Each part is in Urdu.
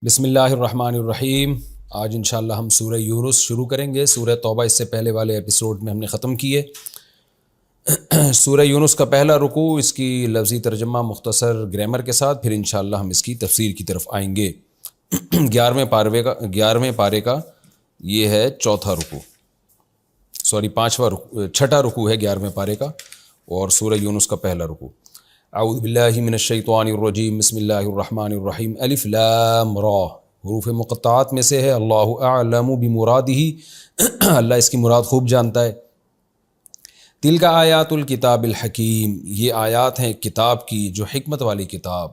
بسم اللہ الرحمن الرحیم۔ آج انشاءاللہ ہم سورہ یونس شروع کریں گے۔ سورہ توبہ اس سے پہلے والے ایپیسوڈ میں ہم نے ختم کیے۔ سورہ یونس کا پہلا رکوع، اس کی لفظی ترجمہ مختصر گرامر کے ساتھ، پھر انشاءاللہ ہم اس کی تفسیر کی طرف آئیں گے۔ 11ویں پارے کا یہ ہے چوتھا رکوع، چھٹا رکوع ہے 11ویں پارے کا، اور سورہ یونس کا پہلا رکوع۔ اعوذ باللہ من الشیطان الرجیم، بسم اللہ الرحمن الرحیم۔ الف لام را، حروف مقطعات میں سے ہے۔ اللہ اعلم بمرادہ، اللہ اس کی مراد خوب جانتا ہے۔ تلک آیات الکتاب الحکیم، یہ آیات ہیں کتاب کی جو حکمت والی کتاب۔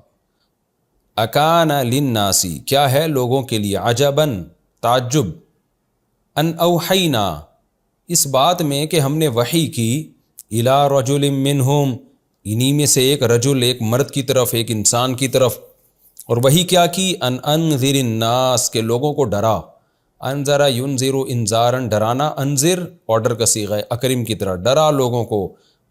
اکان للناس، کیا ہے لوگوں کے لیے، عجباً تعجب، ان اوحینا، اس بات میں کہ ہم نے وحی کی، الی رجل منہم، انہی میں سے ایک رجل، ایک مرد کی طرف، ایک انسان کی طرف۔ اور وہی کیا کی، ان انذر الناس، کے لوگوں کو ڈرا۔ انذر ینذر انذارن، ڈرانا، انذر آرڈر کا صیغہ ہے، اکرم کی طرح، ڈرا لوگوں کو۔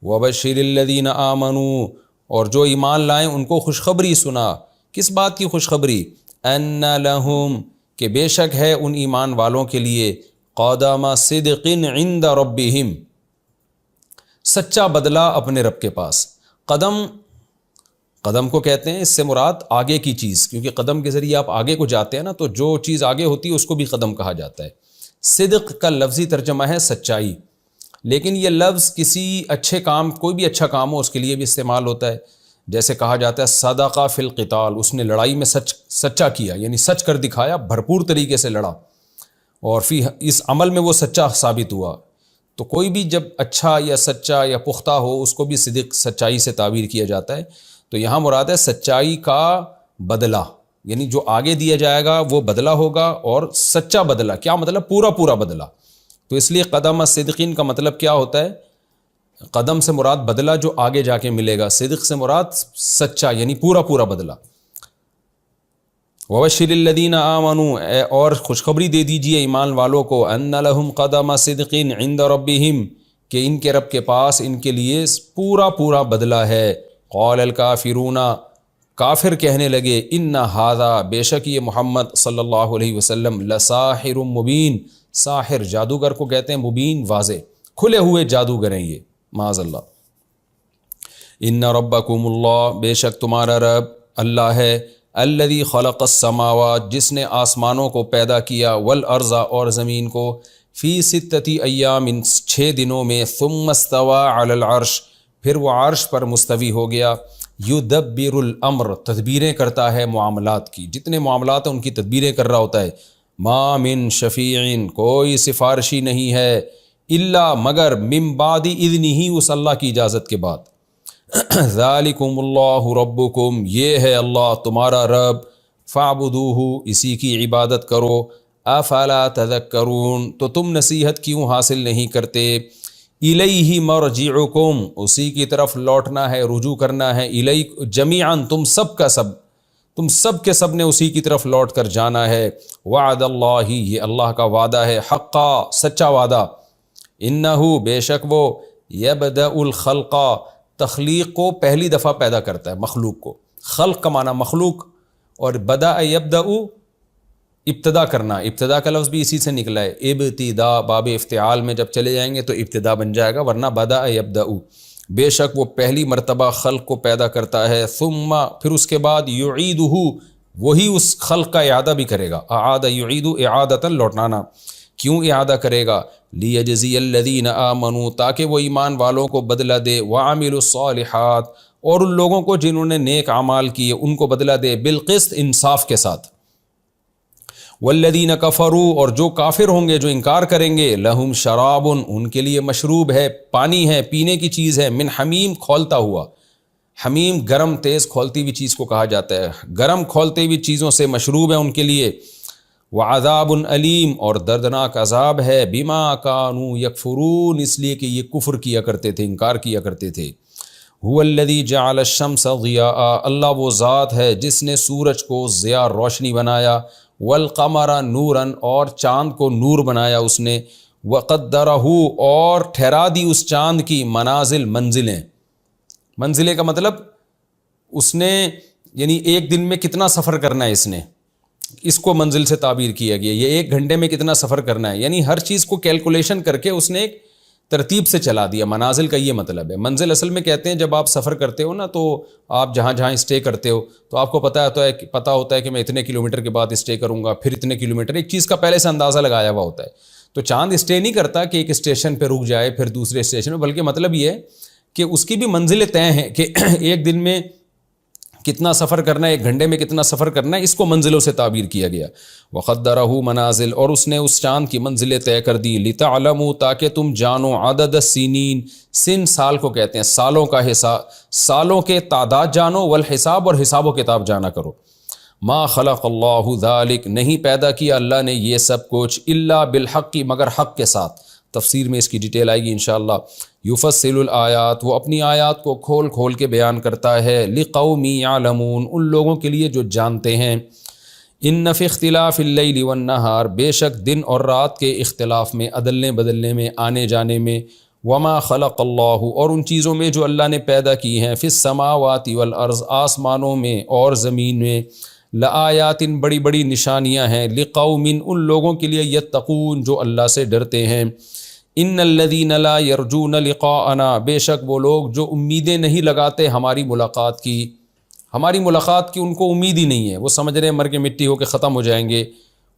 وبشر الذین آمنوا، اور جو ایمان لائیں ان کو خوشخبری سنا۔ کس بات کی خوشخبری؟ ان لہم، کہ بے شک ہے ان ایمان والوں کے لیے، قدم صدق عند ربہم، سچا بدلہ اپنے رب کے پاس۔ قدم کو کہتے ہیں، اس سے مراد آگے کی چیز، کیونکہ قدم کے ذریعے آپ آگے کو جاتے ہیں نا، تو جو چیز آگے ہوتی ہے اس کو بھی قدم کہا جاتا ہے۔ صدق کا لفظی ترجمہ ہے سچائی، لیکن یہ لفظ کسی اچھے کام، کوئی بھی اچھا کام ہو اس کے لیے بھی استعمال ہوتا ہے۔ جیسے کہا جاتا ہے صدق فی القتال، اس نے لڑائی میں سچا کیا، یعنی سچ کر دکھایا، بھرپور طریقے سے لڑا، اور اس عمل میں وہ سچا ثابت ہوا۔ تو کوئی بھی جب اچھا یا سچا یا پختہ ہو، اس کو بھی صدق، سچائی سے تعبیر کیا جاتا ہے۔ تو یہاں مراد ہے سچائی کا بدلہ، یعنی جو آگے دیا جائے گا وہ بدلہ ہوگا، اور سچا بدلہ کیا مطلب؟ پورا بدلہ۔ تو اس لیے قدم صدقین کا مطلب کیا ہوتا ہے؟ قدم سے مراد بدلہ جو آگے جا کے ملے گا، صدق سے مراد سچا، یعنی پورا بدلہ۔ وبشر الذین آمنوا، اور خوشخبری دے دیجئے ایمان والوں کو، ان لہم قدم صدق عند ربہم، کہ ان کے رب کے پاس ان کے لیے پورا بدلہ ہے۔ قال الکافرون، کافر کہنے لگے، ان ھذا، بے شک یہ محمد صلی اللہ علیہ وسلم، لساحر مبین، ساحر جادوگر کو کہتے ہیں، مبین واضح، کھلے ہوئے جادوگر ہیں یہ، معاذ اللہ۔ ان ربکم اللہ، بے شک تمہارا رب اللہ ہے، الذی خلق السماوات، جس نے آسمانوں کو پیدا کیا، والارض، اور زمین کو، فی ستۃ ایام، 6 دنوں میں، ثم استوى علی العرش، پھر وہ عرش پر مستوی ہو گیا۔ یدبر الامر، تدبیریں کرتا ہے معاملات کی، جتنے معاملات ہیں ان کی تدبیریں کر رہا ہوتا ہے۔ ما من شفیع، کوئی سفارشی نہیں ہے، الا، مگر، من بعد اذنہ، اس اللہ کی اجازت کے بعد۔ ذالکم اللہ ربکم، یہ ہے اللہ تمہارا رب، فاعبدوہ، اسی کی عبادت کرو۔ افلا تذکرون، تو تم نصیحت کیوں حاصل نہیں کرتے؟ الیہ مرجعکم، اسی کی طرف لوٹنا ہے، رجوع کرنا ہے، الیہ جمیعاً، تم سب کے سب نے اسی کی طرف لوٹ کر جانا ہے۔ وعد اللہ، یہ اللہ کا وعدہ ہے، حقا، سچا وعدہ۔ انہ، بے شک وہ، یبدأ الخلق، تخلیق کو پہلی دفعہ پیدا کرتا ہے، مخلوق کو۔ خلق کا معنی مخلوق، اور بدأ یبدأ، ابتدا کرنا، ابتدا کا لفظ بھی اسی سے نکلا ہے۔ ابتدا، باب افتعال میں جب چلے جائیں گے تو ابتدا بن جائے گا، ورنہ بدأ یبدأ، بے شک وہ پہلی مرتبہ خلق کو پیدا کرتا ہے۔ ثم، پھر اس کے بعد، یعیدہ، وہی اس خلق کا اعادہ بھی کرے گا۔ اعاد یعید اعادۃ، لوٹانا۔ کیوں اعادہ کرے گا؟ لیجزی الذین آمنوا، تاکہ وہ ایمان والوں کو بدلہ دے، وعملوا الصالحات، اور ان لوگوں کو جنہوں نے نیک اعمال کیے ان کو بدلہ دے، بالقسط، انصاف کے ساتھ۔ والذین کفروا، اور جو کافر ہوں گے، جو انکار کریں گے، لہم شراب، ان کے لیے مشروب ہے، پانی ہے، پینے کی چیز ہے، من حمیم، کھولتا ہوا۔ حمیم گرم تیز کھولتی ہوئی چیز کو کہا جاتا ہے، گرم کھولتے ہوئی چیزوں سے مشروب ہے ان کے لیے۔ وعذاب علیم، اور دردناک عذاب ہے، بما کانوا یکفرون، اس لیے کہ یہ کفر کیا کرتے تھے، انکار کیا کرتے تھے۔ هو الذی جعل الشمس ضیاء، اللہ وہ ذات ہے جس نے سورج کو ضیاء، روشنی بنایا، والقمر نورا، اور چاند کو نور بنایا اس نے، وقدرہ، اور ٹھہرا دی اس چاند کی، منازل، منزلیں کا مطلب اس نے، یعنی ایک دن میں کتنا سفر کرنا ہے اس نے، اس کو منزل سے تعبیر کیا گیا. یہ 1 گھنٹے میں کتنا سفر کرنا ہے, یعنی ہر چیز کو کیلکولیشن کر کے اس نے ایک ترتیب سے چلا دیا. منازل کا یہ مطلب ہے. منزل اصل میں کہتے ہیں جب آپ سفر کرتے ہو نا, تو آپ جہاں جہاں اسٹے کرتے ہو تو آپ کو پتہ ہوتا ہے کہ میں اتنے کلومیٹر کے بعد اسٹے کروں گا, پھر اتنے کلومیٹر, ایک چیز کا پہلے سے اندازہ لگایا ہوا ہوتا ہے. تو چاند اسٹے نہیں کرتا کہ ایک اسٹیشن پہ رک جائے پھر دوسرے اسٹیشن پہ, بلکہ مطلب یہ ہے کہ اس کی بھی منزلیں طے ہیں کہ ایک دن میں کتنا سفر کرنا ہے, 1 گھنٹے میں کتنا سفر کرنا ہے. اس کو منزلوں سے تعبیر کیا گیا. وقدرہ منازل, اور اس نے اس چاند کی منزلیں طے کر دی. لتعلموا, تاکہ تم جانو, عدد السنین, سن سال کو کہتے ہیں, سالوں کا حساب, سالوں کے تعداد جانو, والحساب, اور حساب و کتاب جانا کرو. ما خلق اللہ ذالک, نہیں پیدا کیا اللہ نے یہ سب کچھ, الا بالحق, مگر حق کے ساتھ. تفسیر میں اس کی ڈیٹیل آئے گی انشاءاللہ. یفصل الآیات, وہ اپنی آیات کو کھول کھول کے بیان کرتا ہے. لقوم یعلمون, ان لوگوں کے لیے جو جانتے ہیں. ان فی اختلاف اللیل والنہار, بے شک دن اور رات کے اختلاف میں, عدلنے بدلنے میں, آنے جانے میں. وما خلق اللہ, اور ان چیزوں میں جو اللہ نے پیدا کی ہیں. فی السماوات والارض, آسمانوں میں اور زمین میں. لآیات, بڑی بڑی نشانیاں ہیں. لقوم, ان لوگوں کے لیے, یتقون, جو اللہ سے ڈرتے ہیں. ان الذین لا یرجون لقاءنا, بے شک وہ لوگ جو امیدیں نہیں لگاتے ہماری ملاقات کی, ہماری ملاقات کی ان کو امید ہی نہیں ہے, وہ سمجھ رہے ہیں مر کے مٹی ہو کے ختم ہو جائیں گے.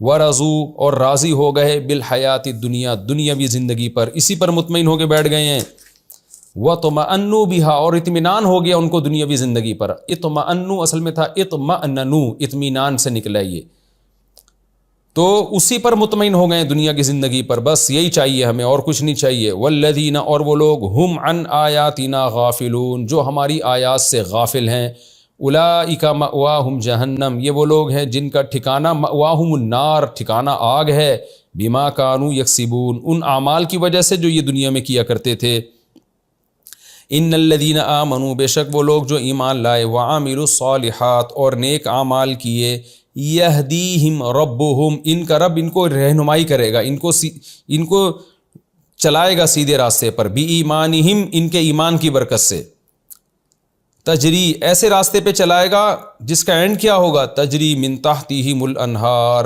ورضوا, اور راضی ہو گئے, بالحیات الدنیا, دنیاوی زندگی پر, اسی پر مطمئن ہو کے بیٹھ گئے ہیں. وطمئنوا بہا, اور اطمینان ہو گیا ان کو دنیاوی زندگی پر. اطمئنوا اصل میں تھا اطمئنوا, اطمینان سے نکلا یہ, تو اسی پر مطمئن ہو گئے دنیا کی زندگی پر, بس یہی چاہیے ہمیں اور کچھ نہیں چاہیے. والذین, اور وہ لوگ, ہم عن آیاتنا غافلون, جو ہماری آیات سے غافل ہیں. اولئک مأواہم جہنم, یہ وہ لوگ ہیں جن کا ٹھکانہ, مأواہم النار, ٹھکانہ آگ ہے. بما کانوا یکسبون, ان اعمال کی وجہ سے جو یہ دنیا میں کیا کرتے تھے. ان الذین آمنوا, بے شک وہ لوگ جو ایمان لائے. وعملوا الصالحات, اور نیک اعمال کیے. یہدیہم ربہم, ان کا رب ان کو رہنمائی کرے گا, ان کو چلائے گا سیدھے راستے پر. بی ایمانہم, ان کے ایمان کی برکت سے. تجری, ایسے راستے پہ چلائے گا جس کا اینڈ کیا ہوگا. تجری من تحتہم الانہار,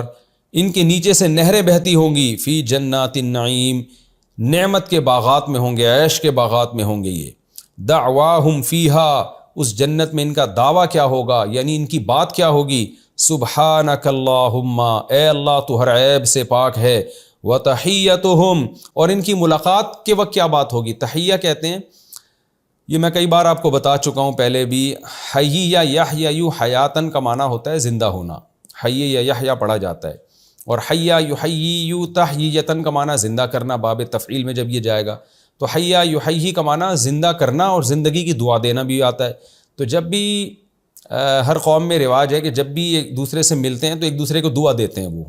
ان کے نیچے سے نہریں بہتی ہوں گی. فی جنات النعیم, نعمت کے باغات میں ہوں گے, عیش کے باغات میں ہوں گے یہ. دعواہم فیہا, اس جنت میں ان کا دعویٰ کیا ہوگا, یعنی ان کی بات کیا ہوگی. سبحانک اللہم, اے اللہ تو ہر عیب سے پاک ہے. وتحیتہم, اور ان کی ملاقات کے وقت کیا بات ہوگی. تحیہ کہتے ہیں, یہ میں کئی بار آپ کو بتا چکا ہوں پہلے بھی. حی یا یحیی, حیاتن کا معنی ہوتا ہے زندہ ہونا, حی یا یحییٰ پڑھا جاتا ہے. اور حی یحیی تحییتن کا معنی زندہ کرنا, باب تفعیل میں جب یہ جائے گا تو حی یحیی کا معنی زندہ کرنا اور زندگی کی دعا دینا بھی آتا ہے. تو جب بھی ہر قوم میں رواج ہے کہ جب بھی ایک دوسرے سے ملتے ہیں تو ایک دوسرے کو دعا دیتے ہیں. وہ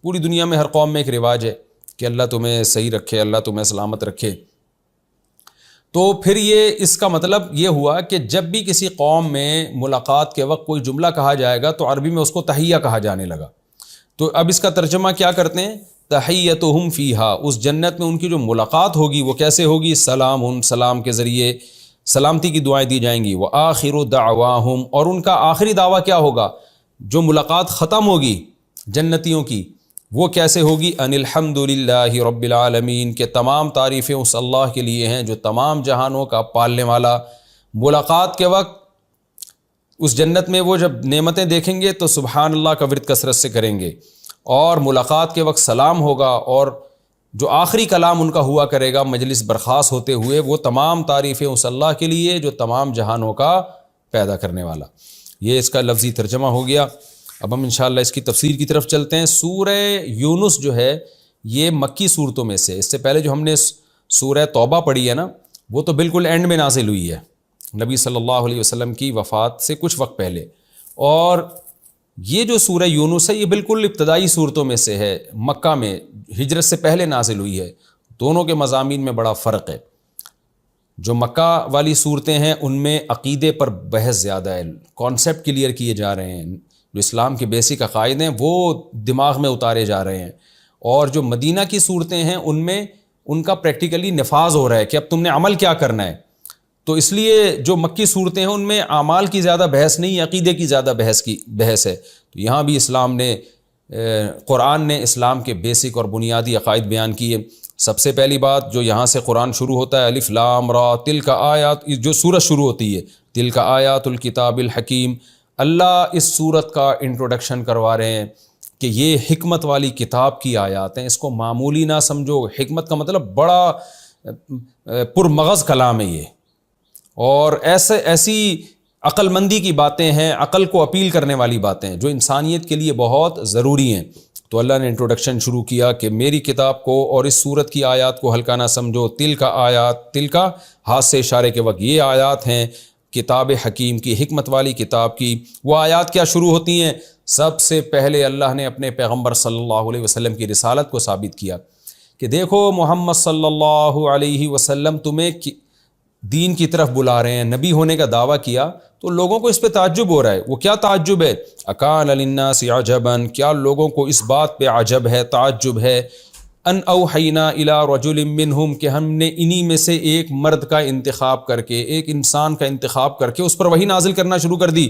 پوری دنیا میں ہر قوم میں ایک رواج ہے کہ اللہ تمہیں صحیح رکھے, اللہ تمہیں سلامت رکھے. تو پھر یہ اس کا مطلب یہ ہوا کہ جب بھی کسی قوم میں ملاقات کے وقت کوئی جملہ کہا جائے گا تو عربی میں اس کو تحیہ کہا جانے لگا. تو اب اس کا ترجمہ کیا کرتے ہیں, تحیتہم فیہا, اس جنت میں ان کی جو ملاقات ہوگی وہ کیسے ہوگی. سلام, سلام کے ذریعے سلامتی کی دعائیں دی جائیں گی. وآخر دعواہم, اور ان کا آخری دعویٰ کیا ہوگا, جو ملاقات ختم ہوگی جنتیوں کی, وہ کیسے ہوگی. ان الحمد للہ رب العالمین, کہ تمام تعریفیں اس اللہ کے لیے ہیں جو تمام جہانوں کا پالنے والا. ملاقات کے وقت اس جنت میں وہ جب نعمتیں دیکھیں گے تو سبحان اللہ کا ورد کثرت سے کریں گے, اور ملاقات کے وقت سلام ہوگا, اور جو آخری کلام ان کا ہوا کرے گا مجلس برخاست ہوتے ہوئے, وہ تمام تعریفیں اس اللہ کے لیے جو تمام جہانوں کا پیدا کرنے والا. یہ اس کا لفظی ترجمہ ہو گیا. اب ہم انشاءاللہ اس کی تفسیر کی طرف چلتے ہیں. سورہ یونس جو ہے یہ مکی صورتوں میں سے, اس سے پہلے جو ہم نے سورہ توبہ پڑھی ہے نا, وہ تو بالکل اینڈ میں نازل ہوئی ہے نبی صلی اللہ علیہ وسلم کی وفات سے کچھ وقت پہلے. اور یہ جو سورہ یونس ہے یہ بالکل ابتدائی صورتوں میں سے ہے, مکہ میں ہجرت سے پہلے نازل ہوئی ہے. دونوں کے مضامین میں بڑا فرق ہے. جو مکہ والی صورتیں ہیں ان میں عقیدے پر بحث زیادہ ہے, کانسیپٹ کلیئر کیے جا رہے ہیں, جو اسلام کے بیسک عقائد ہیں وہ دماغ میں اتارے جا رہے ہیں. اور جو مدینہ کی صورتیں ہیں ان میں ان کا پریکٹیکلی نفاذ ہو رہا ہے کہ اب تم نے عمل کیا کرنا ہے. تو اس لیے جو مکی صورتیں ہیں ان میں اعمال کی زیادہ بحث نہیں, عقیدے کی زیادہ بحث ہے. تو یہاں بھی اسلام نے قرآن نے اسلام کے بیسک اور بنیادی عقائد بیان کیے۔ سب سے پہلی بات جو یہاں سے قرآن شروع ہوتا ہے، الف لام را تلک آیات، جو سورت شروع ہوتی ہے تلک آیات الکتاب الحکیم، اللہ اس سورت کا انٹروڈکشن کروا رہے ہیں کہ یہ حکمت والی کتاب کی آیات ہیں، اس کو معمولی نہ سمجھو۔ حکمت کا مطلب بڑا پرمغز کلام ہے یہ، اور ایسی عقل مندی کی باتیں ہیں، عقل کو اپیل کرنے والی باتیں ہیں جو انسانیت کے لیے بہت ضروری ہیں۔ تو اللہ نے انٹروڈکشن شروع کیا کہ میری کتاب کو اور اس سورت کی آیات کو ہلکا نہ سمجھو، تل کا آیات، تل کا ہاتھ سے اشارے کے وقت یہ آیات ہیں کتاب حکیم کی، حکمت والی کتاب کی۔ وہ آیات کیا شروع ہوتی ہیں؟ سب سے پہلے اللہ نے اپنے پیغمبر صلی اللہ علیہ وسلم کی رسالت کو ثابت کیا کہ دیکھو محمد صلی اللہ علیہ وسلم تمہیں دین کی طرف بلا رہے ہیں، نبی ہونے کا دعویٰ کیا تو لوگوں کو اس پہ تعجب ہو رہا ہے۔ وہ کیا تعجب ہے؟ اکان للناس عجبا، کیا لوگوں کو اس بات پہ عجب ہے، تعجب ہے، ان اوحینا الی رجل منہم، کہ ہم نے انہی میں سے ایک مرد کا انتخاب کر کے، ایک انسان کا انتخاب کر کے اس پر وحی نازل کرنا شروع کر دی۔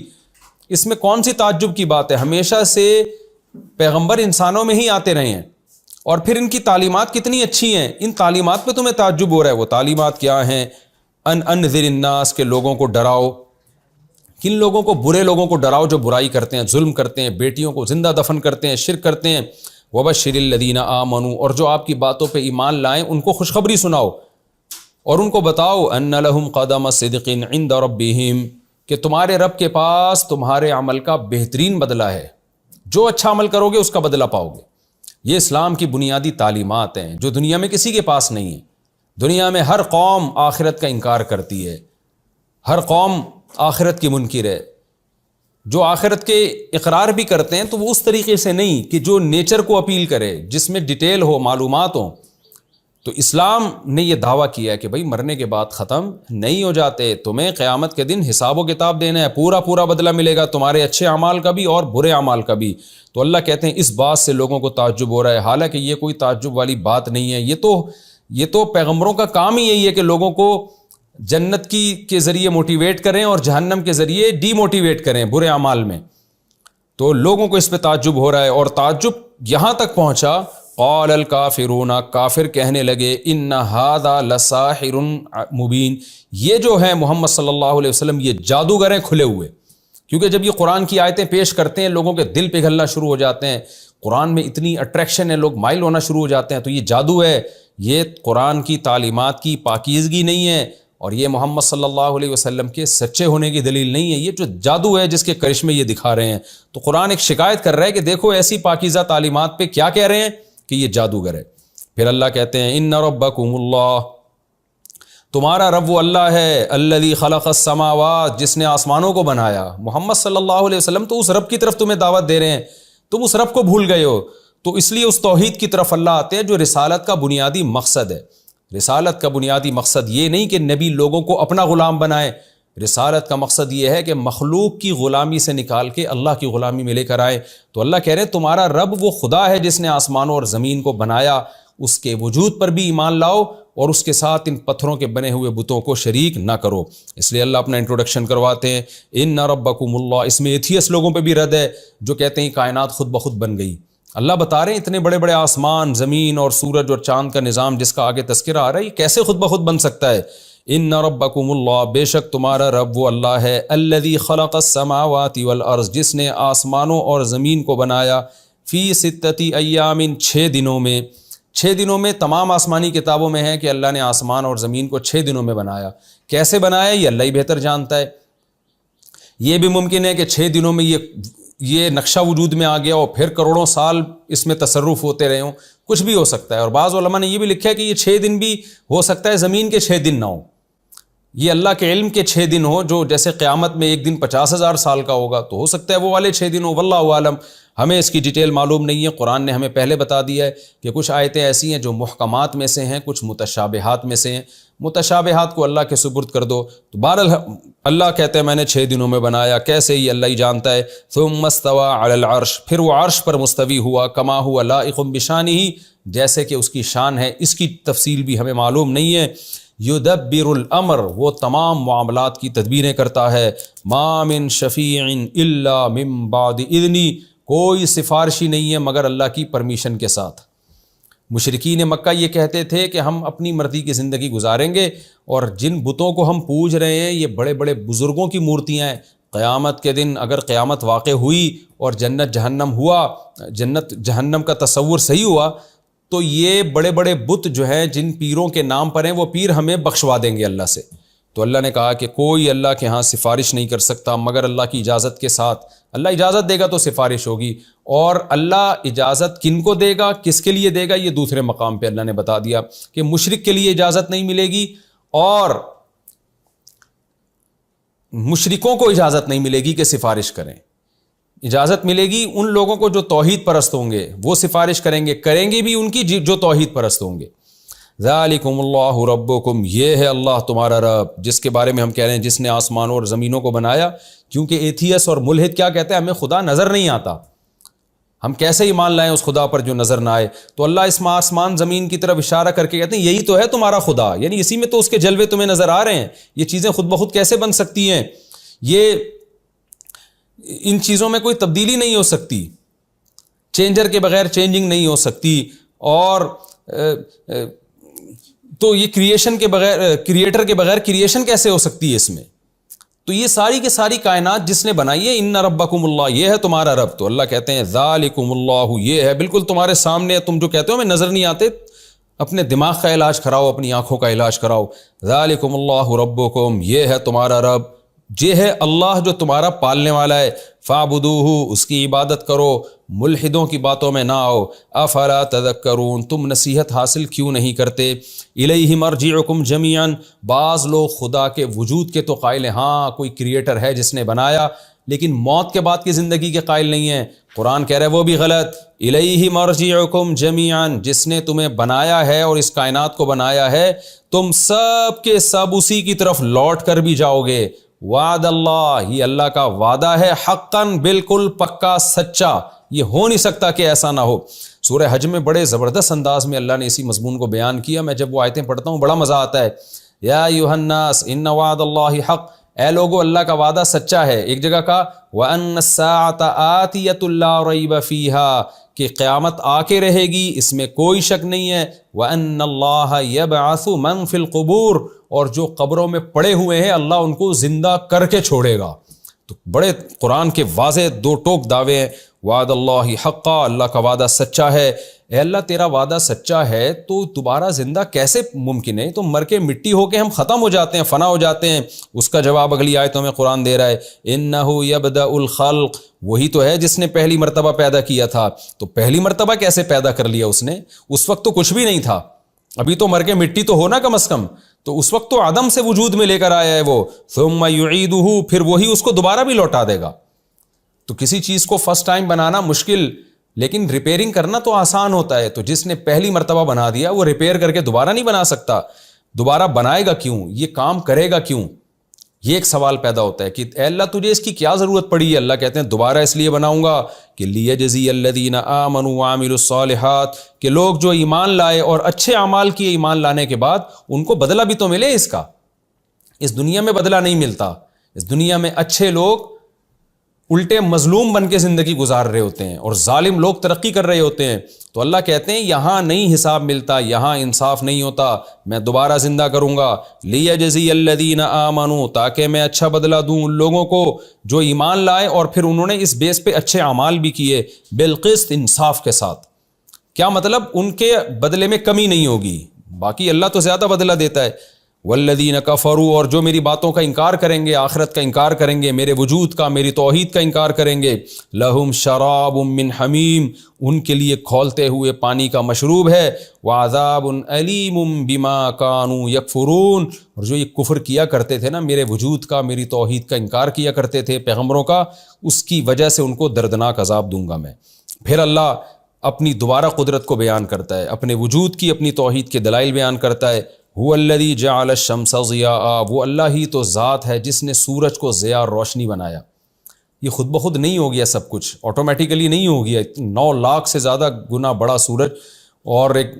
اس میں کون سی تعجب کی بات ہے؟ ہمیشہ سے پیغمبر انسانوں میں ہی آتے رہے ہیں، اور پھر ان کی تعلیمات کتنی اچھی ہیں، ان تعلیمات پہ تمہیں تعجب ہو رہا ہے۔ وہ تعلیمات کیا ہیں؟ انذر الناس، کے لوگوں کو ڈراؤ۔ کن لوگوں کو؟ برے لوگوں کو ڈراؤ جو برائی کرتے ہیں، ظلم کرتے ہیں، بیٹیوں کو زندہ دفن کرتے ہیں، شرک کرتے ہیں۔ وبشر الذین آمنوا، اور جو آپ کی باتوں پہ ایمان لائیں ان کو خوشخبری سناؤ اور ان کو بتاؤ ان لہم قدم صدق عند ربہم، کہ تمہارے رب کے پاس تمہارے عمل کا بہترین بدلہ ہے، جو اچھا عمل کرو گے اس کا بدلہ پاؤ گے۔ یہ اسلام کی بنیادی تعلیمات ہیں جو دنیا میں کسی کے پاس نہیں ہیں۔ دنیا میں ہر قوم آخرت کا انکار کرتی ہے، ہر قوم آخرت کی منکر ہے۔ جو آخرت کے اقرار بھی کرتے ہیں تو وہ اس طریقے سے نہیں کہ جو نیچر کو اپیل کرے، جس میں ڈیٹیل ہو، معلومات ہوں۔ تو اسلام نے یہ دعویٰ کیا ہے کہ بھائی مرنے کے بعد ختم نہیں ہو جاتے، تمہیں قیامت کے دن حساب و کتاب دینا ہے، پورا بدلہ ملے گا تمہارے اچھے اعمال کا بھی اور برے اعمال کا بھی۔ تو اللہ کہتے ہیں اس بات سے لوگوں کو تعجب ہو رہا ہے، حالانکہ یہ کوئی تعجب والی بات نہیں ہے۔ یہ تو پیغمبروں کا کام ہی یہی ہے کہ لوگوں کو جنت کے ذریعے موٹیویٹ کریں اور جہنم کے ذریعے ڈی موٹیویٹ کریں برے اعمال میں۔ تو لوگوں کو اس پہ تعجب ہو رہا ہے، اور تعجب یہاں تک پہنچا قال الکافرون، کافر کہنے لگے ان ھذا لساحر مبین، یہ جو ہے محمد صلی اللہ علیہ وسلم یہ جادوگر ہیں کھلے ہوئے۔ کیونکہ جب یہ قرآن کی آیتیں پیش کرتے ہیں لوگوں کے دل پگھلنا شروع ہو جاتے ہیں، قرآن میں اتنی اٹریکشن ہے، لوگ مائل ہونا شروع ہو جاتے ہیں، تو یہ جادو ہے، یہ قرآن کی تعلیمات کی پاکیزگی نہیں ہے، اور یہ محمد صلی اللہ علیہ وسلم کے سچے ہونے کی دلیل نہیں ہے، یہ جو جادو ہے جس کے کرشمے یہ دکھا رہے ہیں۔ تو قرآن ایک شکایت کر رہا ہے کہ دیکھو ایسی پاکیزہ تعلیمات پہ کیا کہہ رہے ہیں کہ یہ جادوگر ہے۔ پھر اللہ کہتے ہیں ان ربکم اللہ، تمہارا رب وہ اللہ ہے، الذی خلق السماوات، جس نے آسمانوں کو بنایا۔ محمد صلی اللہ علیہ وسلم تو اس رب کی طرف تمہیں دعوت دے رہے ہیں، تم اس رب کو بھول گئے ہو۔ تو اس لیے اس توحید کی طرف اللہ آتے ہیں جو رسالت کا بنیادی مقصد ہے۔ رسالت کا بنیادی مقصد یہ نہیں کہ نبی لوگوں کو اپنا غلام بنائے، رسالت کا مقصد یہ ہے کہ مخلوق کی غلامی سے نکال کے اللہ کی غلامی میں لے کر آئے۔ تو اللہ کہہ رہے ہیں تمہارا رب وہ خدا ہے جس نے آسمانوں اور زمین کو بنایا، اس کے وجود پر بھی ایمان لاؤ اور اس کے ساتھ ان پتھروں کے بنے ہوئے بتوں کو شریک نہ کرو۔ اس لیے اللہ اپنا انٹروڈکشن کرواتے ہیں ان ربکم اللہ۔ اس میں ایتھیس لوگوں پہ بھی رد ہے جو کہتے ہیں کائنات خود بخود بن گئی۔ اللہ بتا رہے ہیں اتنے بڑے بڑے آسمان، زمین اور سورج اور چاند کا نظام جس کا آگے تذکرہ آ رہا ہے، یہ کیسے خود بخود بن سکتا ہے؟ ان ربکم اللہ، بے شک تمہارا رب وہ اللہ ہے، الذی خلق السماوات والارض، جس نے آسمانوں اور زمین کو بنایا، فی ستۃ ایام، 6 دنوں میں۔ 6 دنوں میں تمام آسمانی کتابوں میں ہے کہ اللہ نے آسمان اور زمین کو 6 دنوں میں بنایا۔ کیسے بنایا یہ اللہ ہی بہتر جانتا ہے۔ یہ بھی ممکن ہے کہ 6 دنوں میں یہ نقشہ وجود میں آ گیا اور پھر کروڑوں سال اس میں تصرف ہوتے رہے ہوں، کچھ بھی ہو سکتا ہے۔ اور بعض علماء نے یہ بھی لکھا ہے کہ یہ 6 دن بھی ہو سکتا ہے زمین کے 6 دن نہ ہوں، یہ اللہ کے علم کے 6 دن ہو، جو جیسے قیامت میں ایک دن 50,000 سال کا ہوگا تو ہو سکتا ہے وہ والے 6 دن ہو، واللہ عالم۔ ہمیں اس کی ڈیٹیل معلوم نہیں ہے، قرآن نے ہمیں پہلے بتا دیا ہے کہ کچھ آیتیں ایسی ہیں جو محکمات میں سے ہیں، کچھ متشابہات میں سے ہیں۔ متشابہات کو اللہ کے سپرد کر دو۔ تو بہرحال اللہ کہتے ہیں میں نے 6 دنوں میں بنایا، کیسے یہ اللہ ہی جانتا ہے۔ ثم استوى علی العرش، پھر وہ عرش پر مستوی ہوا، کما ہوا لائق بشانہ، جیسے کہ اس کی شان ہے۔ اس کی تفصیل بھی ہمیں معلوم نہیں ہے۔ یدبر الامر، وہ تمام معاملات کی تدبیریں کرتا ہے۔ ما من شفیع الا من بعد اذنی، کوئی سفارشی نہیں ہے مگر اللہ کی پرمیشن کے ساتھ۔ مشرکین مکہ یہ کہتے تھے کہ ہم اپنی مرضی کی زندگی گزاریں گے، اور جن بتوں کو ہم پوج رہے ہیں یہ بڑے بڑے بزرگوں کی مورتیاں ہیں، قیامت کے دن اگر قیامت واقع ہوئی اور جنت جہنم ہوا، جنت جہنم کا تصور صحیح ہوا، تو یہ بڑے بڑے بت جو ہیں جن پیروں کے نام پر ہیں وہ پیر ہمیں بخشوا دیں گے اللہ سے۔ تو اللہ نے کہا کہ کوئی اللہ کے ہاں سفارش نہیں کر سکتا مگر اللہ کی اجازت کے ساتھ۔ اللہ اجازت دے گا تو سفارش ہوگی، اور اللہ اجازت کن کو دے گا، کس کے لیے دے گا، یہ دوسرے مقام پہ اللہ نے بتا دیا کہ مشرک کے لیے اجازت نہیں ملے گی، اور مشرکوں کو اجازت نہیں ملے گی کہ سفارش کریں۔ اجازت ملے گی ان لوگوں کو جو توحید پرست ہوں گے، وہ سفارش کریں گے بھی ان کی جو توحید پرست ہوں گے۔ ذالکم اللہ ربکم، یہ ہے اللہ تمہارا رب، جس کے بارے میں ہم کہہ رہے ہیں جس نے آسمانوں اور زمینوں کو بنایا۔ کیونکہ ایتھیس اور ملحد کیا کہتے ہیں، ہمیں خدا نظر نہیں آتا، ہم کیسے ایمان لائیں اس خدا پر جو نظر نہ آئے؟ تو اللہ اس آسمان زمین کی طرف اشارہ کر کے کہتے ہیں یہی تو ہے تمہارا خدا، یعنی اسی میں تو اس کے جلوے تمہیں نظر آ رہے ہیں۔ یہ چیزیں خود بخود کیسے بن سکتی ہیں؟ یہ ان چیزوں میں کوئی تبدیلی نہیں ہو سکتی، چینجر کے بغیر چینجنگ نہیں ہو سکتی، اور تو یہ کریشن کے بغیر، کریٹر کے بغیر کریشن کیسے ہو سکتی ہے اس میں؟ تو یہ ساری کی ساری کائنات جس نے بنائی ہے، ان ربکم اللہ، یہ ہے تمہارا رب۔ تو اللہ کہتے ہیں ذالکم اللہ، یہ ہے بالکل تمہارے سامنے، تم جو کہتے ہو ہمیں نظر نہیں آتے، اپنے دماغ کا علاج کراؤ، اپنی آنکھوں کا علاج کراؤ۔ ذالکم اللہ ربکم، یہ ہے تمہارا رب، یہ ہے اللہ جو تمہارا پالنے والا ہے۔ فاعبدوہ، اس کی عبادت کرو، ملحدوں کی باتوں میں نہ آؤ۔ افلا تذکرون، تم نصیحت حاصل کیوں نہیں کرتے؟ الیہ مرجعکم جمیعا، بعض لوگ خدا کے وجود کے تو قائل ہیں، ہاں کوئی کریٹر ہے جس نے بنایا، لیکن موت کے بعد کی زندگی کے قائل نہیں ہیں۔ قرآن کہہ رہا ہے وہ بھی غلط۔ الیہ مرجعکم جمیعا، جس نے تمہیں بنایا ہے اور اس کائنات کو بنایا ہے، تم سب کے سب اسی کی طرف لوٹ کر بھی جاؤ گے۔ وعد اللہ، یہ اللہ کا وعدہ ہے، حقاً، بالکل پکا سچا، یہ ہو نہیں سکتا کہ ایسا نہ ہو۔ سورہ حج میں بڑے زبردست انداز میں اللہ نے اسی مضمون کو بیان کیا، میں جب وہ آیتیں پڑھتا ہوں بڑا مزہ آتا ہے۔ یا ایھا الناس ان وعد اللہ حق، اے لوگو اللہ کا وعدہ سچا ہے۔ ایک جگہ کہا وَأَنَّ السَّاعَةَ آتِيَةٌ لَا رَيْبَ فِيهَا، کہ قیامت آ کے رہے گی، اس میں کوئی شک نہیں ہے۔ وَأَنَّ اللَّهَ يَبْعَثُ مَن فِي الْقُبُورِ، اور جو قبروں میں پڑے ہوئے ہیں اللہ ان کو زندہ کر کے چھوڑے گا۔ تو بڑے قرآن کے واضح دو ٹوک دعوے ہیں۔ وعد اللہ حقا، اللہ کا وعدہ سچا ہے۔ اے اللہ تیرا وعدہ سچا ہے تو دوبارہ زندہ کیسے ممکن ہے؟ تو مر کے مٹی ہو کے ہم ختم ہو جاتے ہیں، فنا ہو جاتے ہیں۔ اس کا جواب اگلی آیتوں میں قرآن دے رہا ہے، انہ یبدأ الخلق، وہی تو ہے جس نے پہلی مرتبہ پیدا کیا تھا۔ تو پہلی مرتبہ کیسے پیدا کر لیا اس نے؟ اس وقت تو کچھ بھی نہیں تھا، ابھی تو مر کے مٹی تو ہونا کم از کم، تو اس وقت تو عدم سے وجود میں لے کر آیا ہے وہ۔ ثم یعیدہ، پھر وہی اس کو دوبارہ بھی لوٹا دے گا۔ تو کسی چیز کو فرسٹ ٹائم بنانا مشکل، لیکن ریپیئرنگ کرنا تو آسان ہوتا ہے۔ تو جس نے پہلی مرتبہ بنا دیا وہ ریپیئر کر کے دوبارہ نہیں بنا سکتا۔ دوبارہ بنائے گا کیوں؟ یہ کام کرے گا کیوں؟ یہ ایک سوال پیدا ہوتا ہے کہ اے اللہ تجھے اس کی کیا ضرورت پڑی ہے؟ اللہ کہتے ہیں دوبارہ اس لیے بناؤں گا کہ لیجزی الذین آمنوا وعملوا الصالحات، کہ لوگ جو ایمان لائے اور اچھے اعمال کیے ایمان لانے کے بعد، ان کو بدلہ بھی تو ملے اس کا۔ اس دنیا میں بدلہ نہیں ملتا، اس دنیا میں اچھے لوگ الٹے مظلوم بن کے زندگی گزار رہے ہوتے ہیں اور ظالم لوگ ترقی کر رہے ہوتے ہیں۔ تو اللہ کہتے ہیں یہاں نہیں حساب ملتا، یہاں انصاف نہیں ہوتا، میں دوبارہ زندہ کروں گا۔ لیجزی الذین آمنوا، تاکہ میں اچھا بدلہ دوں ان لوگوں کو جو ایمان لائے اور پھر انہوں نے اس بیس پہ اچھے اعمال بھی کیے، بالقسط، انصاف کے ساتھ۔ کیا مطلب؟ ان کے بدلے میں کمی نہیں ہوگی، باقی اللہ تو زیادہ بدلہ دیتا ہے۔ والذین کفروا، اور جو میری باتوں کا انکار کریں گے، آخرت کا انکار کریں گے، میرے وجود کا، میری توحید کا انکار کریں گے، لہم شراب من حمیم، ان کے لیے کھولتے ہوئے پانی کا مشروب ہے، وعذاب علیم بما کانوا یکفرون، اور جو یہ کفر کیا کرتے تھے نا میرے وجود کا، میری توحید کا انکار کیا کرتے تھے پیغمبروں کا، اس کی وجہ سے ان کو دردناک عذاب دوں گا میں۔ پھر اللہ اپنی دوبارہ قدرت کو بیان کرتا ہے، اپنے وجود کی، اپنی توحید کے دلائل بیان کرتا ہے۔ هو الذی جعل الشمس ضیاء، وہ اللہ ہی تو ذات ہے جس نے سورج کو ضیاء اور روشنی بنایا۔ یہ خود بخود نہیں ہو گیا، سب کچھ آٹومیٹیکلی نہیں ہو گیا۔ 9 لاکھ سے زیادہ گنا بڑا سورج اور ایک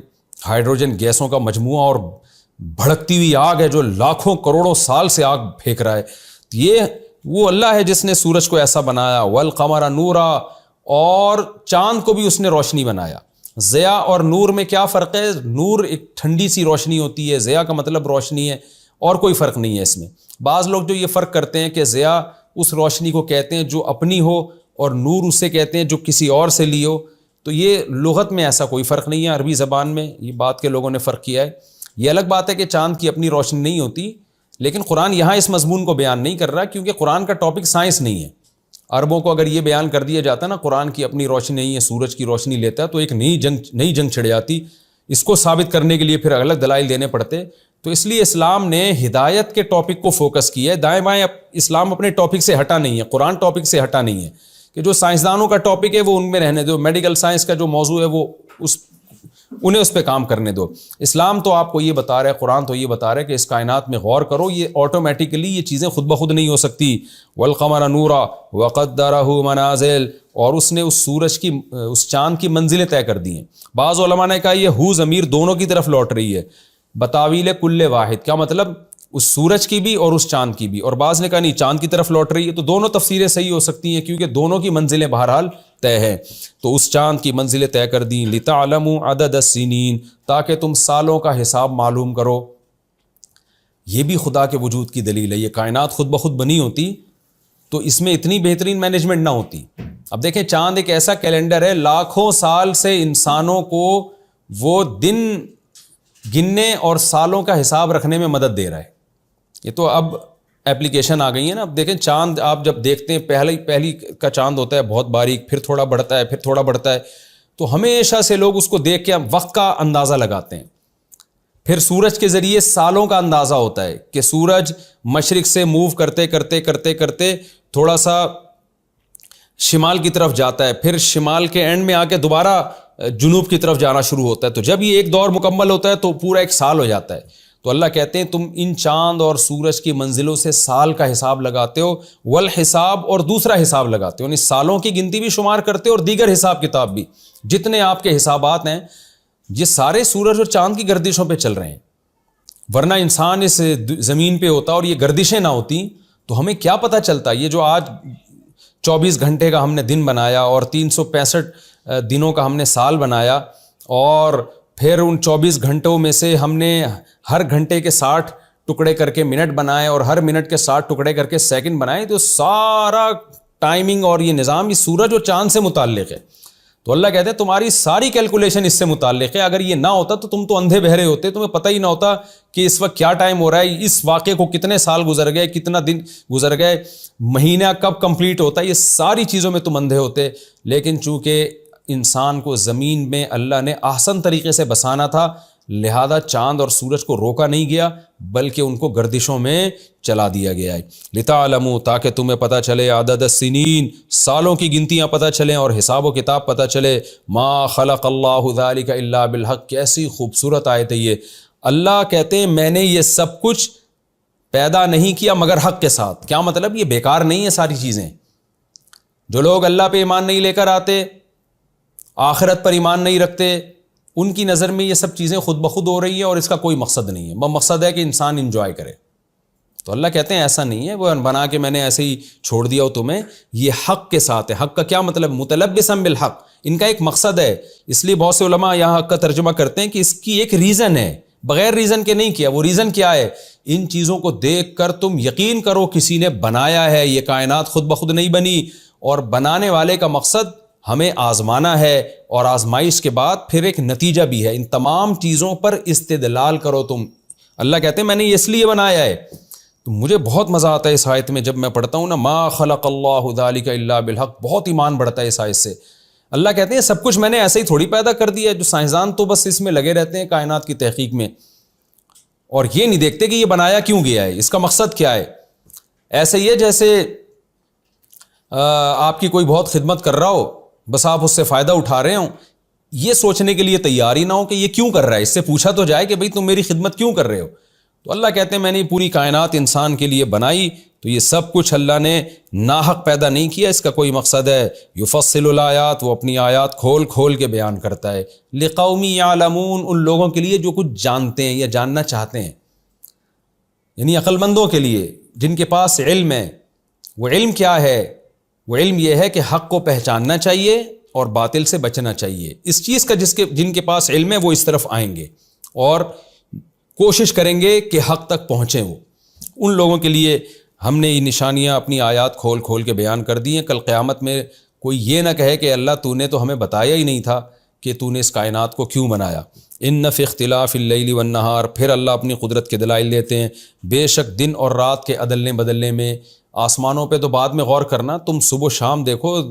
ہائیڈروجن گیسوں کا مجموعہ اور بھڑکتی ہوئی آگ ہے جو لاکھوں کروڑوں سال سے آگ پھینک رہا ہے۔ یہ وہ اللہ ہے جس نے سورج کو ایسا بنایا۔ والقمر نورا، اور چاند کو بھی اس نے روشنی بنایا۔ ضیاء اور نور میں کیا فرق ہے؟ نور ایک ٹھنڈی سی روشنی ہوتی ہے، ضیاء کا مطلب روشنی ہے، اور کوئی فرق نہیں ہے اس میں۔ بعض لوگ جو یہ فرق کرتے ہیں کہ ضیاء اس روشنی کو کہتے ہیں جو اپنی ہو، اور نور اسے کہتے ہیں جو کسی اور سے لی ہو، تو یہ لغت میں ایسا کوئی فرق نہیں ہے، عربی زبان میں یہ بات کے لوگوں نے فرق کیا ہے۔ یہ الگ بات ہے کہ چاند کی اپنی روشنی نہیں ہوتی، لیکن قرآن یہاں اس مضمون کو بیان نہیں کر رہا، کیونکہ قرآن کا ٹاپک سائنس نہیں ہے۔ عربوں کو اگر یہ بیان کر دیا جاتا نا قرآن کی اپنی روشنی نہیں ہے، سورج کی روشنی لیتا ہے، تو ایک نئی جنگ چھڑ جاتی، اس کو ثابت کرنے کے لیے پھر الگ دلائل دینے پڑتے۔ تو اس لیے اسلام نے ہدایت کے ٹاپک کو فوکس کیا ہے، دائیں بائیں اسلام اپنے ٹاپک سے ہٹا نہیں ہے، قرآن ٹاپک سے ہٹا نہیں ہے، کہ جو سائنسدانوں کا ٹاپک ہے وہ ان میں رہنے دو، میڈیکل سائنس کا جو موضوع ہے وہ انہیں اس پہ کام کرنے دو۔ اسلام تو آپ کو یہ بتا رہا ہے، قرآن تو یہ بتا رہا ہے کہ اس کائنات میں غور کرو، یہ آٹومیٹیکلی یہ چیزیں خود بخود نہیں ہو سکتی۔ والقمر نورا وقدرہ منازل، اور اس نے اس چاند کی منزلیں طے کر دی ہیں۔ بعض علماء نے کہا یہ ضمیر دونوں کی طرف لوٹ رہی ہے، بتاویل کل واحد، کیا مطلب اس سورج کی بھی اور اس چاند کی بھی، اور بعض نے کہا نہیں چاند کی طرف لوٹ رہی ہے، تو دونوں تفسیریں صحیح ہو سکتی ہیں کیونکہ دونوں کی منزلیں بہرحال طے ہیں۔ تو اس چاند کی منزلیں طے کر دیں، لِتَعْلَمُوا عَدَدَ السِّنِينَ، تاکہ تم سالوں کا حساب معلوم کرو۔ یہ بھی خدا کے وجود کی دلیل ہے، یہ کائنات خود بخود بنی ہوتی تو اس میں اتنی بہترین مینجمنٹ نہ ہوتی۔ اب دیکھیں چاند ایک ایسا کیلنڈر ہے، لاکھوں سال سے انسانوں کو وہ دن گننے اور سالوں کا حساب رکھنے میں مدد دے رہا ہے۔ یہ تو اب اپلیکیشن آ گئی ہے نا۔ اب دیکھیں چاند آپ جب دیکھتے ہیں، پہلی کا چاند ہوتا ہے بہت باریک، پھر تھوڑا بڑھتا ہے، پھر تھوڑا بڑھتا ہے، تو ہمیشہ سے لوگ اس کو دیکھ کے وقت کا اندازہ لگاتے ہیں۔ پھر سورج کے ذریعے سالوں کا اندازہ ہوتا ہے کہ سورج مشرق سے موو کرتے کرتے کرتے کرتے تھوڑا سا شمال کی طرف جاتا ہے، پھر شمال کے اینڈ میں آ کے دوبارہ جنوب کی طرف جانا شروع ہوتا ہے، تو جب یہ ایک دور مکمل ہوتا ہے تو پورا ایک سال ہو جاتا ہے۔ تو اللہ کہتے ہیں تم ان چاند اور سورج کی منزلوں سے سال کا حساب لگاتے ہو، والحساب، اور دوسرا حساب لگاتے ہو، یعنی سالوں کی گنتی بھی شمار کرتے ہو اور دیگر حساب کتاب بھی، جتنے آپ کے حسابات ہیں یہ سارے سورج اور چاند کی گردشوں پہ چل رہے ہیں۔ ورنہ انسان اس زمین پہ ہوتا اور یہ گردشیں نہ ہوتی تو ہمیں کیا پتہ چلتا۔ یہ جو آج 24 گھنٹے کا ہم نے دن بنایا اور 365 دنوں کا ہم نے سال بنایا، اور پھر ان 24 گھنٹوں میں سے ہم نے ہر گھنٹے کے 60 ٹکڑے کر کے منٹ بنائے اور ہر منٹ کے 60 ٹکڑے کر کے سیکنڈ بنائے، تو سارا ٹائمنگ اور یہ نظام یہ سورج اور چاند سے متعلق ہے۔ تو اللہ کہتے ہیں تمہاری ساری کیلکولیشن اس سے متعلق ہے، اگر یہ نہ ہوتا تو تم تو اندھے بہرے ہوتے، تمہیں پتہ ہی نہ ہوتا کہ اس وقت کیا ٹائم ہو رہا ہے، اس واقعے کو کتنے سال گزر گئے، کتنا دن گزر گئے، مہینہ کب کمپلیٹ ہوتا ہے، یہ ساری چیزوں میں تم اندھے ہوتے۔ لیکن چونکہ انسان کو زمین میں اللہ نے احسن طریقے سے بسانا تھا، لہذا چاند اور سورج کو روکا نہیں گیا بلکہ ان کو گردشوں میں چلا دیا گیا ہے۔ لِتَعْلَمُوا، تاکہ تمہیں پتہ چلے، عدد السنین، سالوں کی گنتیاں پتہ چلیں اور حساب و کتاب پتہ چلے۔ ما خلق اللہ ذلک الا بالحق، کیسی خوبصورت آیت ہے یہ۔ اللہ کہتے ہیں میں نے یہ سب کچھ پیدا نہیں کیا مگر حق کے ساتھ۔ کیا مطلب؟ یہ بیکار نہیں ہے ساری چیزیں۔ جو لوگ اللہ پہ ایمان نہیں لے کر آتے، آخرت پر ایمان نہیں رکھتے، ان کی نظر میں یہ سب چیزیں خود بخود ہو رہی ہیں اور اس کا کوئی مقصد نہیں ہے، مقصد ہے کہ انسان انجوائے کرے۔ تو اللہ کہتے ہیں ایسا نہیں ہے، وہ بنا کے میں نے ایسے ہی چھوڑ دیا ہو تمہیں، یہ حق کے ساتھ ہے۔ حق کا کیا مطلب؟ متلبسا بالحق، ان کا ایک مقصد ہے۔ اس لیے بہت سے علماء یہاں حق کا ترجمہ کرتے ہیں کہ اس کی ایک ریزن ہے، بغیر ریزن کے نہیں کیا۔ وہ ریزن کیا ہے؟ ان چیزوں کو دیکھ کر تم یقین کرو کسی نے بنایا ہے، یہ کائنات خود بخود نہیں بنی، اور بنانے والے کا مقصد ہمیں آزمانا ہے، اور آزمائش کے بعد پھر ایک نتیجہ بھی ہے۔ ان تمام چیزوں پر استدلال کرو تم۔ اللہ کہتے ہیں میں نے اس لیے بنایا ہے۔ تو مجھے بہت مزہ آتا ہے اس آیت میں جب میں پڑھتا ہوں نا، ما خلق اللہ ذلک الا بالحق، بہت ایمان بڑھتا ہے اس آیت سے۔ اللہ کہتے ہیں سب کچھ میں نے ایسے ہی تھوڑی پیدا کر دیا ہے۔ جو سائنسدان تو بس اس میں لگے رہتے ہیں کائنات کی تحقیق میں، اور یہ نہیں دیکھتے کہ یہ بنایا کیوں گیا ہے، اس کا مقصد کیا ہے۔ ایسے ہی ہے جیسے آپ کی کوئی بہت خدمت کر رہا ہو، بس آپ اس سے فائدہ اٹھا رہے ہوں، یہ سوچنے کے لیے تیار ہی نہ ہو کہ یہ کیوں کر رہا ہے، اس سے پوچھا تو جائے کہ بھئی تم میری خدمت کیوں کر رہے ہو۔ تو اللہ کہتے ہیں میں نے پوری کائنات انسان کے لیے بنائی، تو یہ سب کچھ اللہ نے ناحق پیدا نہیں کیا، اس کا کوئی مقصد ہے۔ یفصل الآیات، وہ اپنی آیات کھول کھول کے بیان کرتا ہے۔ لقوم یعلمون، ان لوگوں کے لیے جو کچھ جانتے ہیں یا جاننا چاہتے ہیں، یعنی عقل مندوں کے لیے جن کے پاس علم ہے۔ وہ علم کیا ہے؟ وہ علم یہ ہے کہ حق کو پہچاننا چاہیے اور باطل سے بچنا چاہیے. اس چیز کا جن کے پاس علم ہے وہ اس طرف آئیں گے اور کوشش کریں گے کہ حق تک پہنچیں. وہ ان لوگوں کے لیے ہم نے یہ نشانیاں اپنی آیات کھول کھول کے بیان کر دی ہیں. کل قیامت میں کوئی یہ نہ کہے کہ اللہ تو نے تو ہمیں بتایا ہی نہیں تھا کہ تو نے اس کائنات کو کیوں بنایا. ان فی اختلاف اللیل والنہار، پھر اللہ اپنی قدرت کے دلائل دیتے ہیں. بے شک دن اور رات کے عدلنے بدلنے میں، آسمانوں پہ تو بعد میں غور کرنا، تم صبح و شام دیکھو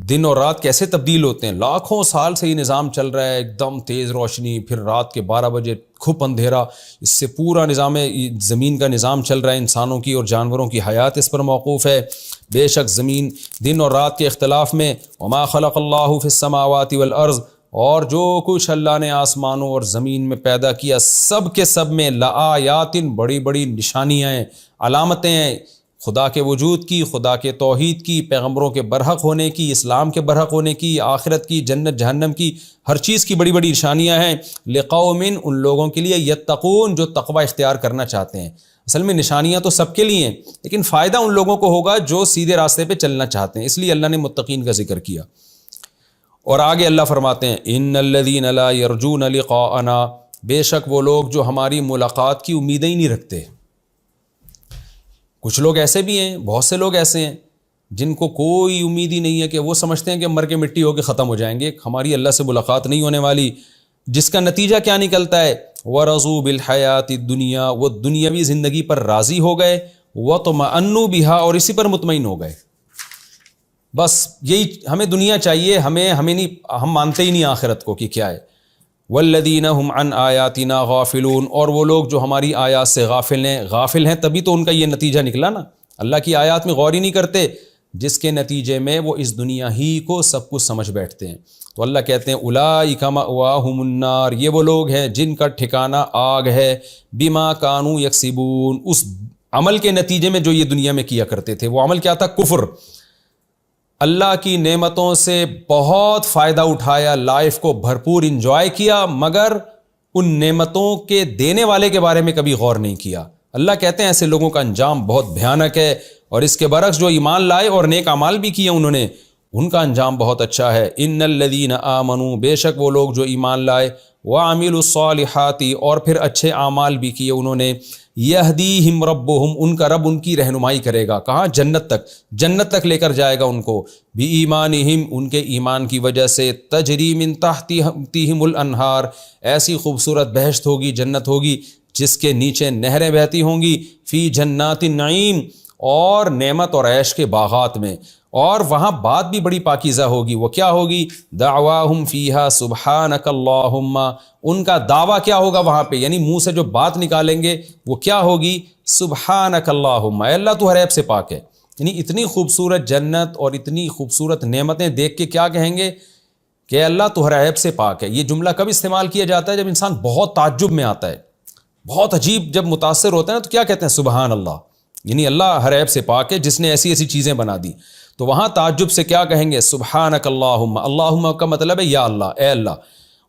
دن اور رات کیسے تبدیل ہوتے ہیں. لاکھوں سال سے یہ نظام چل رہا ہے، ایک دم تیز روشنی، پھر رات کے 12 بجے کھپ اندھیرا. اس سے پورا نظام زمین کا نظام چل رہا ہے، انسانوں کی اور جانوروں کی حیات اس پر موقوف ہے. بے شک زمین دن اور رات کے اختلاف میں، وما خلق اللہ فی السماوات والارض، اور جو کچھ اللہ نے آسمانوں اور زمین میں پیدا کیا سب کے سب میں لآیات، بڑی بڑی نشانیاں ہیں، علامتیں ہیں خدا کے وجود کی، خدا کے توحید کی، پیغمبروں کے برحق ہونے کی، اسلام کے برحق ہونے کی، آخرت کی، جنت جہنم کی، ہر چیز کی بڑی بڑی نشانیاں ہیں. لقوم، ان لوگوں کے لیے، یتقون، جو تقوی اختیار کرنا چاہتے ہیں. اصل میں نشانیاں تو سب کے لیے ہیں، لیکن فائدہ ان لوگوں کو ہوگا جو سیدھے راستے پہ چلنا چاہتے ہیں. اس لیے اللہ نے متقین کا ذکر کیا. اور آگے اللہ فرماتے ہیں ان الذین لا یرجون لقاءنا، بے شک وہ لوگ جو ہماری ملاقات کی امیدیں ہی نہیں رکھتے. کچھ لوگ ایسے بھی ہیں، بہت سے لوگ ایسے ہیں جن کو کوئی امید ہی نہیں ہے، کہ وہ سمجھتے ہیں کہ مر کے مٹی ہو کے ختم ہو جائیں گے، ہماری اللہ سے ملاقات نہیں ہونے والی. جس کا نتیجہ کیا نکلتا ہے، وَرَضُوا بِالْحَيَاةِ الدُّنْيَا، وہ دنیاوی زندگی پر راضی ہو گئے، وَطْمَأَنُّوا بِهَا، اور اسی پر مطمئن ہو گئے. بس یہی ہمیں دنیا چاہیے، ہمیں نہیں، ہم مانتے ہی نہیں آخرت کو کہ کیا ہے. والذین هم عن آیاتنا غافلون، اور وہ لوگ جو ہماری آیات سے غافل ہیں تبھی تو ان کا یہ نتیجہ نکلا نا. اللہ کی آیات میں غور ہی نہیں کرتے، جس کے نتیجے میں وہ اس دنیا ہی کو سب کچھ سمجھ بیٹھتے ہیں. تو اللہ کہتے ہیں اولئک مأواہم النار، یہ وہ لوگ ہیں جن کا ٹھکانہ آگ ہے، بما کانوا یکسبون، اس عمل کے نتیجے میں جو یہ دنیا میں کیا کرتے تھے. وہ عمل کیا تھا؟ کفر. اللہ کی نعمتوں سے بہت فائدہ اٹھایا، لائف کو بھرپور انجوائے کیا، مگر ان نعمتوں کے دینے والے کے بارے میں کبھی غور نہیں کیا. اللہ کہتے ہیں ایسے لوگوں کا انجام بہت بھیانک ہے. اور اس کے برعکس جو ایمان لائے اور نیک اعمال بھی کیے انہوں نے، ان کا انجام بہت اچھا ہے. ان الذین آمنوا، بے شک وہ لوگ جو ایمان لائے، وعملوا الصالحات، اور پھر اچھے اعمال بھی کیے انہوں نے، یہدیہم ربہم، ان کا رب ان کی رہنمائی کرے گا. کہاں؟ جنت تک لے کر جائے گا ان کو. بایمانہم، ان کے ایمان کی وجہ سے، تجری من تحتہم الانہار، ایسی خوبصورت بہشت ہوگی، جنت ہوگی جس کے نیچے نہریں بہتی ہوں گی، فی جنات النعیم، اور نعمت اور عیش کے باغات میں. اور وہاں بات بھی بڑی پاکیزہ ہوگی. وہ کیا ہوگی؟ دعواہم فیہا سبحانک اللہم، ان کا دعویٰ کیا ہوگا وہاں پہ، یعنی منہ سے جو بات نکالیں گے وہ کیا ہوگی؟ سبحانک اللہم، اے اللہ تو ہر عیب سے پاک ہے. یعنی اتنی خوبصورت جنت اور اتنی خوبصورت نعمتیں دیکھ کے کیا کہیں گے کہ اللہ تو ہر عیب سے پاک ہے. یہ جملہ کب استعمال کیا جاتا ہے؟ جب انسان بہت تعجب میں آتا ہے، بہت عجیب جب متاثر ہوتا ہے تو کیا کہتے ہیں؟ سبحان اللہ، یعنی اللہ ہر عیب سے پاک ہے جس نے ایسی ایسی چیزیں بنا دی. تو وہاں تعجب سے کیا کہیں گے؟ سبحانک اللہم. اللہم کا مطلب ہے یا اللہ، اے اللہ.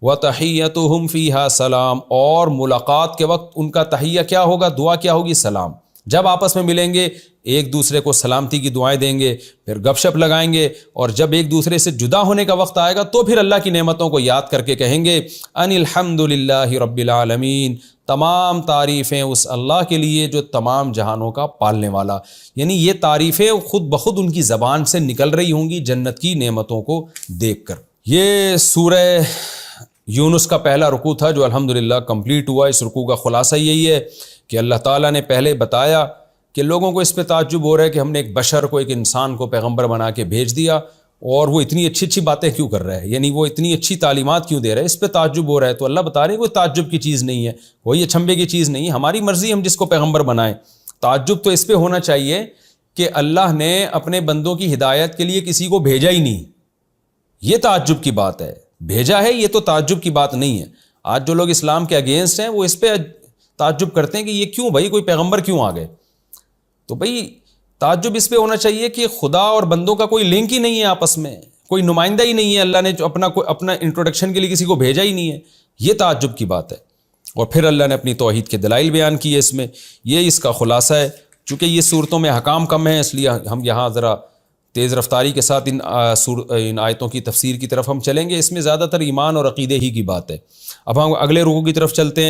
وتحیتہم فیہا سلام، اور ملاقات کے وقت ان کا تحیہ کیا ہوگا؟ دعا کیا ہوگی؟ سلام. جب آپس میں ملیں گے ایک دوسرے کو سلامتی کی دعائیں دیں گے، پھر گپ شپ لگائیں گے، اور جب ایک دوسرے سے جدا ہونے کا وقت آئے گا تو پھر اللہ کی نعمتوں کو یاد کر کے کہیں گے ان الحمد للہ رب العالمین، تمام تعریفیں اس اللہ کے لیے جو تمام جہانوں کا پالنے والا. یعنی یہ تعریفیں خود بخود ان کی زبان سے نکل رہی ہوں گی جنت کی نعمتوں کو دیکھ کر. یہ سورہ یونس کا پہلا رکوع تھا جو الحمدللہ کمپلیٹ ہوا. اس رکوع کا خلاصہ یہی ہے کہ اللہ تعالیٰ نے پہلے بتایا کہ لوگوں کو اس پہ تعجب ہو رہا ہے کہ ہم نے ایک بشر کو، ایک انسان کو پیغمبر بنا کے بھیج دیا، اور وہ اتنی اچھی باتیں کیوں کر رہا ہے، یعنی وہ اتنی اچھی تعلیمات کیوں دے رہا ہے، اس پہ تعجب ہو رہا ہے. تو اللہ بتا رہے ہیں کوئی تعجب کی چیز نہیں ہے، کوئی اچھمبے کی چیز نہیں ہے، ہماری مرضی ہم جس کو پیغمبر بنائیں. تعجب تو اس پہ ہونا چاہیے کہ اللہ نے اپنے بندوں کی ہدایت کے لیے کسی کو بھیجا ہی نہیں. یہ تعجب کی بات ہے. بھیجا ہے، یہ تو تعجب کی بات نہیں ہے. آج جو لوگ اسلام کے اگینسٹ ہیں وہ اس پہ تعجب کرتے ہیں کہ یہ کیوں بھائی، کوئی پیغمبر کیوں آ گئے. تو بھائی تعجب اس پہ ہونا چاہیے کہ خدا اور بندوں کا کوئی لنک ہی نہیں ہے، آپس میں کوئی نمائندہ ہی نہیں ہے، اللہ نے جو اپنا انٹروڈکشن کے لیے کسی کو بھیجا ہی نہیں ہے. یہ تعجب کی بات ہے. اور پھر اللہ نے اپنی توحید کے دلائل بیان کیے اس میں. یہ اس کا خلاصہ ہے. چونکہ یہ صورتوں میں حکام کم ہیں اس لیے ہم یہاں ذرا تیز رفتاری کے ساتھ ان آیتوں کی تفسیر کی طرف ہم چلیں گے. اس میں زیادہ تر ایمان اور عقیدے ہی کی بات ہے. اب ہم اگلے رکوع کی طرف چلتے ہیں.